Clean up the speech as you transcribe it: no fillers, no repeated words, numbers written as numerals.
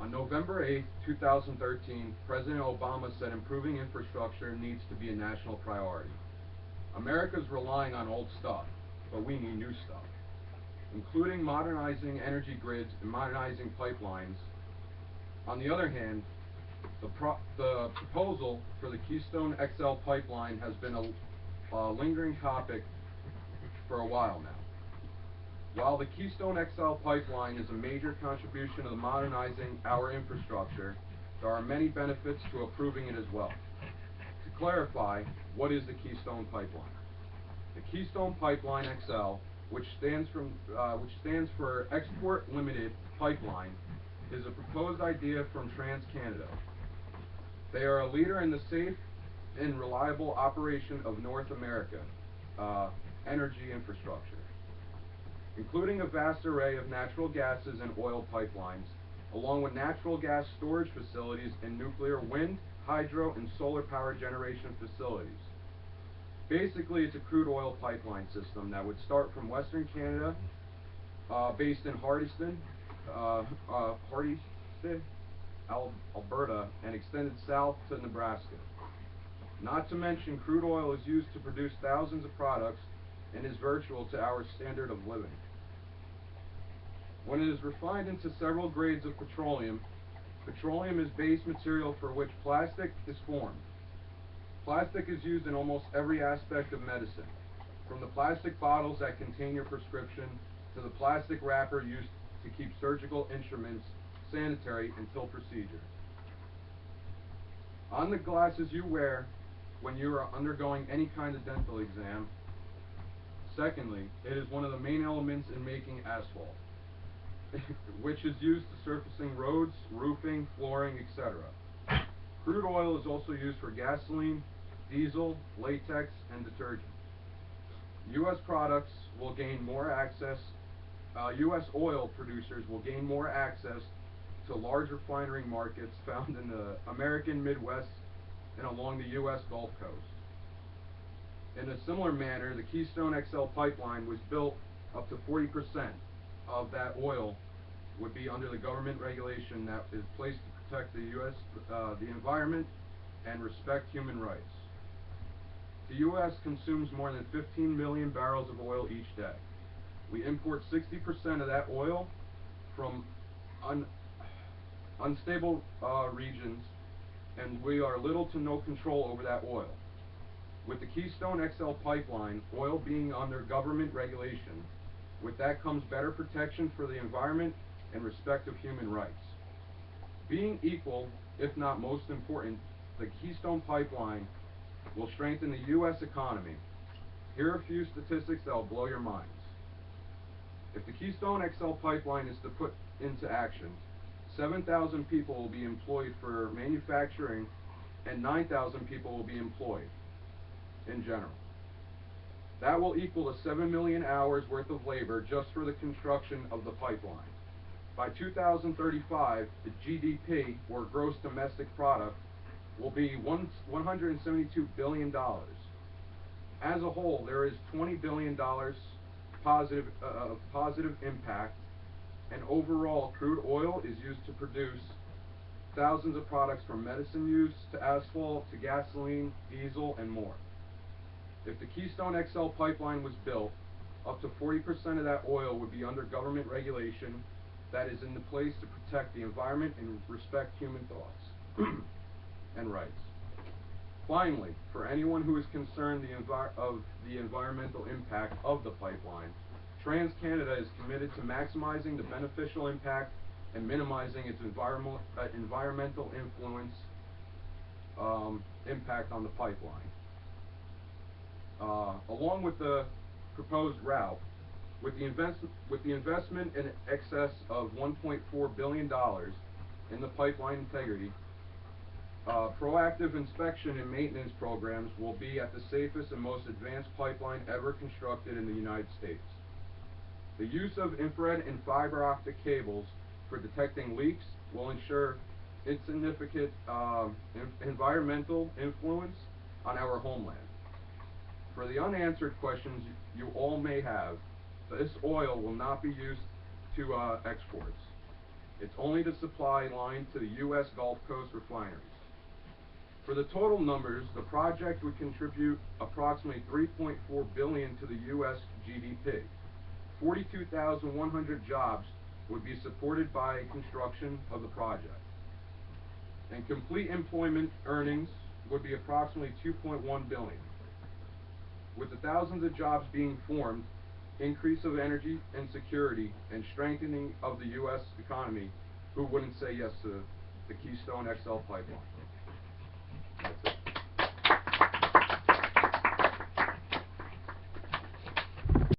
On November 8, 2013, President Obama said improving infrastructure needs to be a national priority. America's relying on old stuff, but we need new stuff, including modernizing energy grids and modernizing pipelines. On the other hand, the proposal for the Keystone XL pipeline has been a lingering topic for a while now. While the Keystone XL pipeline is a major contribution to modernizing our infrastructure, there are many benefits to approving it as well. To clarify, what is the Keystone pipeline? The Keystone Pipeline XL, which stands for Export Limited Pipeline, is a proposed idea from TransCanada. They are a leader in the safe and reliable operation of North America energy infrastructure, including a vast array of natural gases and oil pipelines, along with natural gas storage facilities and nuclear, wind, hydro, and solar power generation facilities. Basically, it's a crude oil pipeline system that would start from Western Canada, based in Hardisty, Alberta, and extended south to Nebraska. Not to mention, crude oil is used to produce thousands of products and is virtual to our standard of living. When it is refined into several grades of petroleum, petroleum is base material for which plastic is formed. Plastic is used in almost every aspect of medicine, from the plastic bottles that contain your prescription to the plastic wrapper used to keep surgical instruments sanitary until procedure. On the glasses you wear when you are undergoing any kind of dental exam. Secondly, it is one of the main elements in making asphalt, which is used to surfacing roads, roofing, flooring, etc. Crude oil is also used for gasoline, diesel, latex, and detergent. U.S. products will gain more access, U.S. oil producers will gain more access to large refinery markets found in the American Midwest and along the U.S. Gulf Coast. In a similar manner, the Keystone XL pipeline was built up to 40% of that oil would be under the government regulation that is placed to protect the environment and respect human rights. The U.S. consumes more than 15 million barrels of oil each day. We import 60% of that oil from unstable regions, and we are little to no control over that oil. With the Keystone XL pipeline, oil being under government regulation, with that comes better protection for the environment and respect of human rights. Being equal, if not most important, the Keystone pipeline will strengthen the U.S. economy. Here are a few statistics that will blow your minds. If the Keystone XL pipeline is to put into action, 7,000 people will be employed for manufacturing and 9,000 people will be employed in general. That will equal to 7 million hours worth of labor just for the construction of the pipeline. By 2035, the GDP, or gross domestic product, will be $172 billion. As a whole, there is $20 billion positive impact, and overall, crude oil is used to produce thousands of products from medicine use to asphalt to gasoline, diesel, and more. If the Keystone XL pipeline was built, up to 40% of that oil would be under government regulation that is in the place to protect the environment and respect human thoughts and rights. Finally, for anyone who is concerned of the environmental impact of the pipeline, TransCanada is committed to maximizing the beneficial impact and minimizing its environmental influence impact on the pipeline. Along with the proposed route, with the investment in excess of $1.4 billion in the pipeline integrity, proactive inspection and maintenance programs will be at the safest and most advanced pipeline ever constructed in the United States. The use of infrared and fiber optic cables for detecting leaks will ensure insignificant environmental influence on our homeland. For the unanswered questions you all may have, this oil will not be used to exports. It's only the supply line to the U.S. Gulf Coast refineries. For the total numbers, the project would contribute approximately $3.4 billion to the U.S. GDP. 42,100 jobs would be supported by construction of the project. And complete employment earnings would be approximately $2.1 billion. With the thousands of jobs being formed, increase of energy and security, and strengthening of the U.S. economy, who wouldn't say yes to the Keystone XL pipeline? That's it.